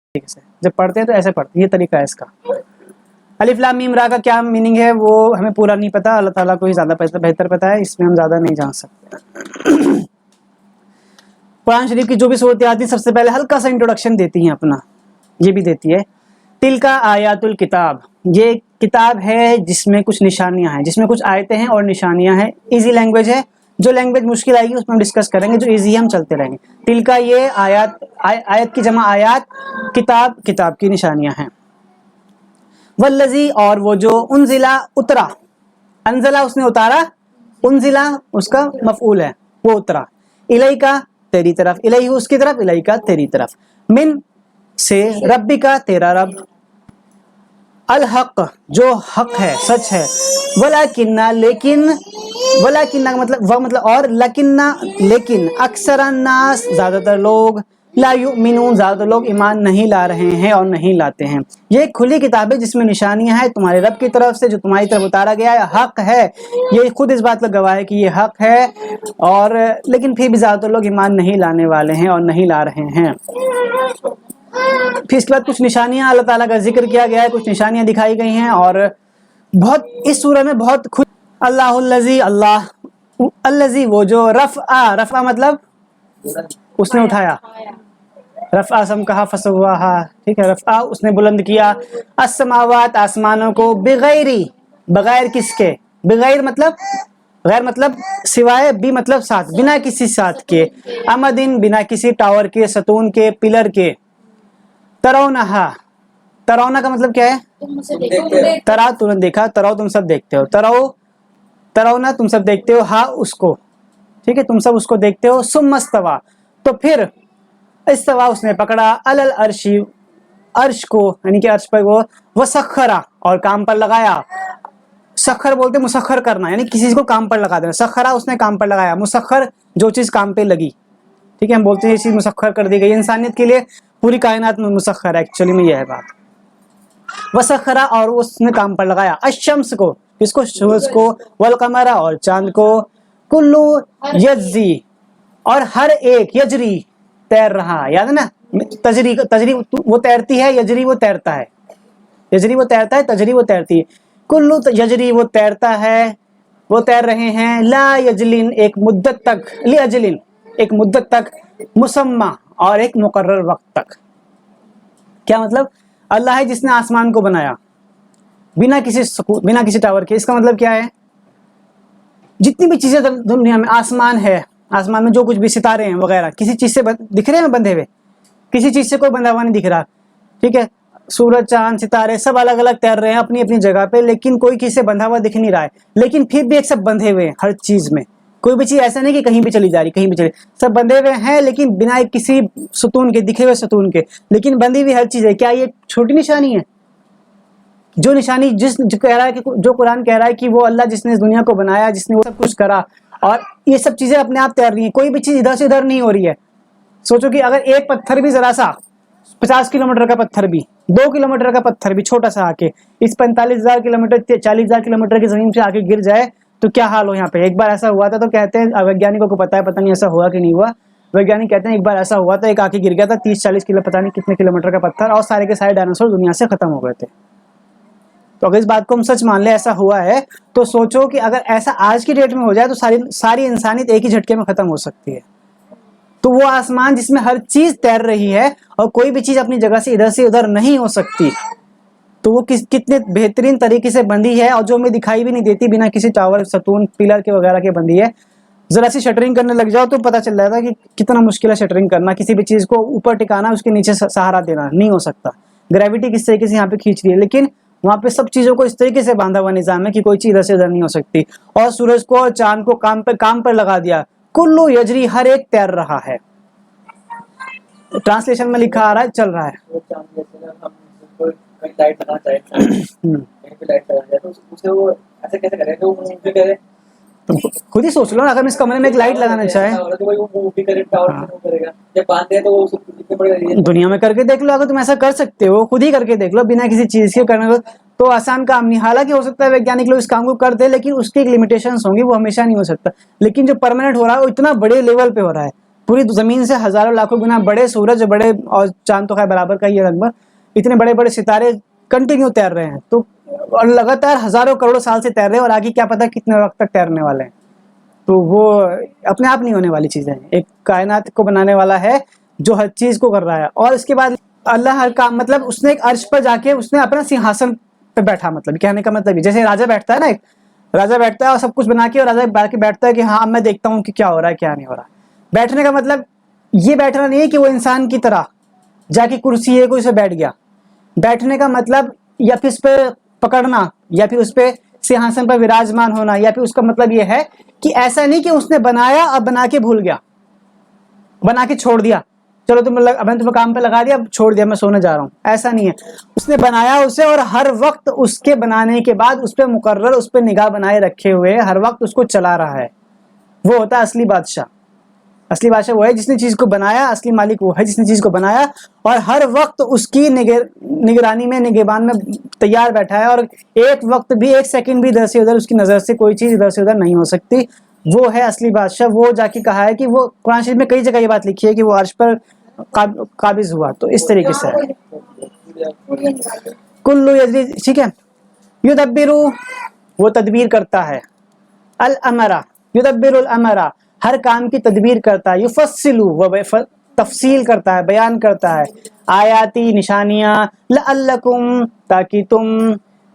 طریقے سے جب پڑھتے ہیں تو ایسے پڑھتے ہیں، یہ طریقہ ہے اس کا۔ الف لام میم را کا کیا میننگ ہے وہ ہمیں پورا نہیں پتا، اللہ تعالیٰ کو ہی زیادہ بہتر پتا ہے، اس میں ہم زیادہ نہیں جان سکتے۔ قرآن شریف کی جو بھی صورتیں آتی ہیں سب سے پہلے ہلکا سا انٹروڈکشن دیتی ہیں اپنا، یہ بھی دیتی ہے۔ تلکا آیات الکتاب، یہ کتاب ہے جس میں کچھ نشانیاں ہیں، جس میں کچھ آیتیں ہیں اور نشانیاں ہیں، ایزی لینگویج ہے، جو لینگویج مشکل آئے گی اس میں ہم ڈسکس کریں گے، جو ایزی ہم چلتے رہیں گے۔ تلکا یہ آیت کی جمع آیات، کتاب کی نشانیاں ہیں۔ والذی اور وہ جو انزلہ اترا، انزلہ اس نے اتارا، انزلہ اس کا مفعول ہے، وہ اترا، الیکا تیری طرف، الیہ اس کی طرف، الیکا تیری طرف، من سے، ربی کا تیرا رب، الحق جو حق ہے سچ ہے، ولیکن لیکن، ولیکن کا مطلب وہ مطلب اور، لیکن اکثر الناس زیادہ تر لوگ، لا یؤمنون زیادہ تر لوگ ایمان نہیں لا رہے ہیں اور نہیں لاتے ہیں۔ یہ ایک کھلی کتاب ہے جس میں نشانیاں ہیں تمہارے رب کی طرف سے، جو تمہاری طرف اتارا گیا ہے، حق ہے، یہ خود اس بات کا گواہ ہے کہ یہ حق ہے، اور لیکن پھر بھی زیادہ تر لوگ ایمان نہیں لانے والے ہیں اور نہیں لا رہے ہیں۔ پھر اس کے بعد کچھ نشانیاں اللہ تعالیٰ کا ذکر کیا گیا ہے، کچھ نشانیاں دکھائی گئی ہیں، اور بہت اس سورہ میں بہت اللہ الذی، اللہ الذی وہ جو، رفع مطلب اس نے اٹھایا، رفع سم کہا فسواہا، ٹھیک ہے، رفع اس نے بلند کیا، السماوات آسمانوں کو، بغیر کس کے، بغیر مطلب غیر مطلب سوائے، بھی مطلب ساتھ، بنا کسی ساتھ کے، امدن بنا کسی ٹاور کے، ستون کے، پلر کے، ترونہا، ترونا کا مطلب کیا ہے، ترا تم نے دیکھا، ترو تم سب دیکھتے ہو، ترونا تم سب دیکھتے ہو، ہاں اس کو، ٹھیک ہے، تم سب اس کو دیکھتے ہو، ثم استوى تو پھر استوا اس نے پکڑا، علی العرش عرش کو، یعنی کہ عرش پر وہ، وسخرا اور کام پر لگایا، سخر بولتے مسخر کرنا، یعنی کسی چیز کو کام پر لگا دینا، سخرا اس نے کام پر لگایا، مسخر جو چیز کام پہ لگی، ٹھیک ہے، ہم بولتے ہیں یہ چیز مسخر کر دی گئی، انسانیت کے لیے پوری کائنات میں مسخر ہے، ایکچولی میں یہ ہے بات۔ وسخرا اور اس نے کام پر لگایا، الشمس کو، اس کو سورج کو، والقمر اور چاند کو، کلو یجزی اور ہر ایک، یجری تیر رہا، یاد ہے نا، تجری وہ تیرتی ہے، یجری وہ تیرتا ہے، یجری وہ تیرتا ہے، تجری وہ تیرتی ہے، کلو یجری وہ تیرتا ہے، وہ تیر رہے ہیں، لا یجلن ایک مدت تک، لاجلن ایک مدت تک، مسمى اور ایک مقرر وقت تک۔ کیا مطلب، اللہ ہے جس نے آسمان کو بنایا بنا کسی ٹاور کے، اس کا مطلب کیا ہے، جتنی بھی چیزیں دنیا میں، آسمان ہے، آسمان میں جو کچھ بھی ستارے ہیں وغیرہ، کسی چیز سے دکھ رہے ہیں بندھے ہوئے، کسی چیز سے کوئی بندھا ہوا نہیں دکھ رہا، ٹھیک ہے، سورج چاند ستارے سب الگ الگ تیر رہے ہیں اپنی اپنی جگہ پہ، لیکن کوئی کسی سے بندھا ہوا دکھ نہیں رہا ہے، لیکن پھر بھی ایک سب بندھے ہوئے ہیں ہر چیز میں، کوئی بھی چیز ایسا نہیں کہ کہیں بھی چلی جا رہی، کہیں بھی چلی، سب بندھے ہوئے ہیں لیکن بنا کسی ستون کے، دکھے ہوئے ستون کے، لیکن بندھی ہوئی ہر چیز ہے۔ کیا یہ چھوٹی نشانی ہے؟ جو نشانی جو کہہ رہا ہے کہ جو قرآن کہہ رہا ہے کہ وہ اللہ جس نے اس دنیا کو بنایا، جس نے وہ سب کچھ کرا، اور یہ سب چیزیں اپنے آپ تیر رہی ہیں، کوئی بھی چیز ادھر سے ادھر نہیں ہو رہی ہے۔ سوچو کہ اگر ایک پتھر بھی ذرا سا 50 کلومیٹر کا پتھر بھی، 2 کلومیٹر کا پتھر بھی چھوٹا سا آ کے اس 45,000 کلومیٹر 40,000 کلومیٹر کی زمین سے آ کے گر جائے تو کیا حال ہو یہاں پہ۔ ایک بار ایسا ہوا تھا تو کہتے ہیں ویگیانکوں کو پتا ہے، پتہ نہیں ایسا ہوا کہ نہیں ہوا، ویگیانک کہتے ہیں ایک بار ایسا ہوا تھا، ایک آ کے گر گیا تھا 30-40 کلو پتہ نہیں کتنے کلومیٹر کا پتھر، اور سارے کے سارے ڈائناسور دنیا سے ختم ہو گئے تھے۔ تو اگر اس بات کو ہم سچ مان لیں ایسا ہوا ہے، تو سوچو کہ اگر ایسا آج کی ڈیٹ میں ہو جائے تو ساری انسانیت ایک ہی جھٹکے میں ختم ہو سکتی ہے۔ تو وہ آسمان جس میں ہر چیز تیر رہی ہے اور کوئی بھی چیز اپنی جگہ سے ادھر نہیں ہو سکتی، تو وہ کتنے بہترین طریقے سے بندھی ہے، اور جو ہمیں دکھائی بھی نہیں دیتی، بنا کسی ٹاور، ستون، پلر کے وغیرہ کے بندھی ہے۔ ذرا سی شٹرنگ کرنے لگ جاؤ تو پتہ چل جاتا ہے کہ کتنا مشکل ہے شٹرنگ کرنا، کسی بھی چیز کو اوپر ٹکانا، اس کے نیچے سہارا دینا نہیں ہو سکتا، گریوٹی کس طریقے سے یہاں پہ کھینچ رہی ہے، لیکن وہاں پہ سب چیزوں کو اس طریقے سے باندھا ہوا نظام ہے کہ کوئی چیز ادھر سے ادھر نہیں ہو سکتی، اور سورج کو اور چاند کو کام پر لگا دیا، کلو یجری ہر ایک تیر رہا ہے۔ ٹرانسلیشن میں لکھا آ رہا ہے، چل رہا ہے۔ تم خود ہی سوچ لو نا، اگر اس کمرے میں ایک لائٹ لگانا چاہے، دنیا میں کر کے دیکھ لو، اگر تم ایسا کر سکتے ہو خود ہی کر کے دیکھ لو بنا کسی چیز کے کرنے کو، تو آسان کام نہیں۔ حالانکہ ہو سکتا ہے ویگیانک لوگ اس کام کو کر دے، لیکن اس کی ایک لمیٹیشنز ہوں گی، وہ ہمیشہ نہیں ہو سکتا، لیکن جو پرماننٹ ہو رہا ہے وہ اتنا بڑے لیول پہ ہو رہا ہے، پوری زمین سے ہزاروں لاکھوں گنا بڑے سورج بڑے، اور چاند تو خیر برابر کا ہی ہے لگ بھگ، اتنے بڑے بڑے ستارے کنٹینیو تیر رہے ہیں، تو اور لگاتار ہزاروں کروڑوں سال سے تیر رہے ہیں، اور آگے کیا پتہ کتنے وقت تک تیرنے والے ہیں. تو وہ اپنے آپ نہیں ہونے والی چیزیں ہیں. ایک کائنات کو بنانے والا ہے جو ہر چیز کو کر رہا ہے. اور اس کے بعد اللہ ہر کام، مطلب اس نے ایک عرش پر جا کے اس نے اپنا سنہاسن پہ بیٹھا، مطلب کہنے کا مطلب جیسے راجا بیٹھتا ہے نا، ایک راجا بیٹھتا ہے اور سب کچھ بنا کے، اور راجا بیٹھ کے بیٹھتا ہے کہ ہاں میں دیکھتا ہوں کہ کیا ہو رہا ہے کیا نہیں ہو رہا. بیٹھنے کا مطلب یہ بیٹھنا نہیں ہے کہ وہ انسان کی طرح جا کے کرسی ہے کوئی سے بیٹھ گیا. بیٹھنے کا مطلب یا پھر اس پہ پکڑنا، یا پھر اس پہ سنہاسن پر وراجمان ہونا، یا پھر اس کا مطلب یہ ہے کہ ایسا نہیں کہ اس نے بنایا اب بنا کے بھول گیا، بنا کے چھوڑ دیا، چلو میں تمہیں کام پہ لگا دیا اب چھوڑ دیا میں سونے جا رہا ہوں. ایسا نہیں ہے، اس نے بنایا اسے، اور ہر وقت اس کے بنانے کے بعد اس پہ مقرر، اس پہ نگاہ بنائے رکھے ہوئے ہر وقت اس کو چلا رہا ہے. وہ ہوتا ہے اصلی بادشاہ. اصلی بادشاہ وہ ہے جس نے چیز کو بنایا، اصلی مالک وہ ہے جس نے چیز کو بنایا اور ہر وقت اس کی نگرانی میں، نگہبان میں تیار بیٹھا ہے، اور ایک وقت بھی، ایک سیکنڈ بھی ادھر سے ادھر اس کی نظر سے کوئی چیز ادھر سے ادھر نہیں ہو سکتی. وہ ہے اصلی بادشاہ. وہ جا کے کہا ہے کہ وہ قرآن شریف میں کئی جگہ یہ بات لکھی ہے کہ وہ عرش پر قابض ہوا. تو اس طریقے سے کلو یجری، ٹھیک ہے. یدبرو، وہ تدبیر کرتا ہے، الامر، یدبر الامر، ہر کام کی تدبیر کرتا ہے. یفصلو، وہ تفصیل کرتا ہے، بیان کرتا ہے. آیاتی، نشانیاں، لعلکم، تاکہ تم،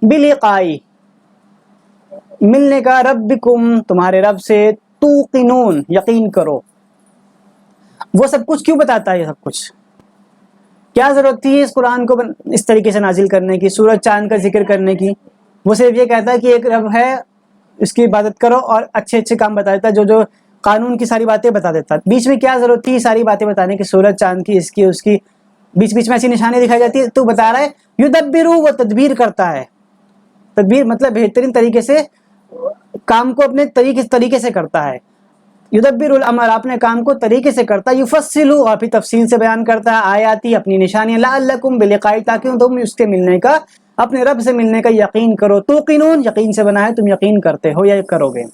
بلقائی، ملنے کا، ربکم، تمہارے رب سے، توقنون، یقین کرو. وہ سب کچھ کیوں بتاتا ہے؟ یہ سب کچھ کیا ضرورت تھی اس قرآن کو اس طریقے سے نازل کرنے کی، سورج چاند کا ذکر کرنے کی؟ وہ صرف یہ کہتا ہے کہ ایک رب ہے، اس کی عبادت کرو، اور اچھے اچھے کام بتا دیتا ہے، جو قانون کی ساری باتیں بتا دیتا ہے. بیچ میں کیا ضرورت تھی ساری باتیں بتانے کی، سورج چاند کی، اس کی اس کی، بیچ بیچ میں ایسی نشانی دکھائی جاتی ہے. تو بتا رہا ہے یدبرو، وہ تدبیر کرتا ہے. تدبیر مطلب بہترین طریقے سے کام کو اپنے طریقے سے کرتا ہے. یدبر الامر، اپنے کام کو طریقے سے کرتا ہے. یفصلو، اور پھر تفصیل سے بیان کرتا ہے. آیاتی، اپنی نشانیاں. لعلکم بلقائی، تاکہ تم اس کے ملنے کا، اپنے رب سے ملنے کا یقین کرو. توقنون، یقین سے بنا ہے، تم یقین کرتے ہو یا کرو گے.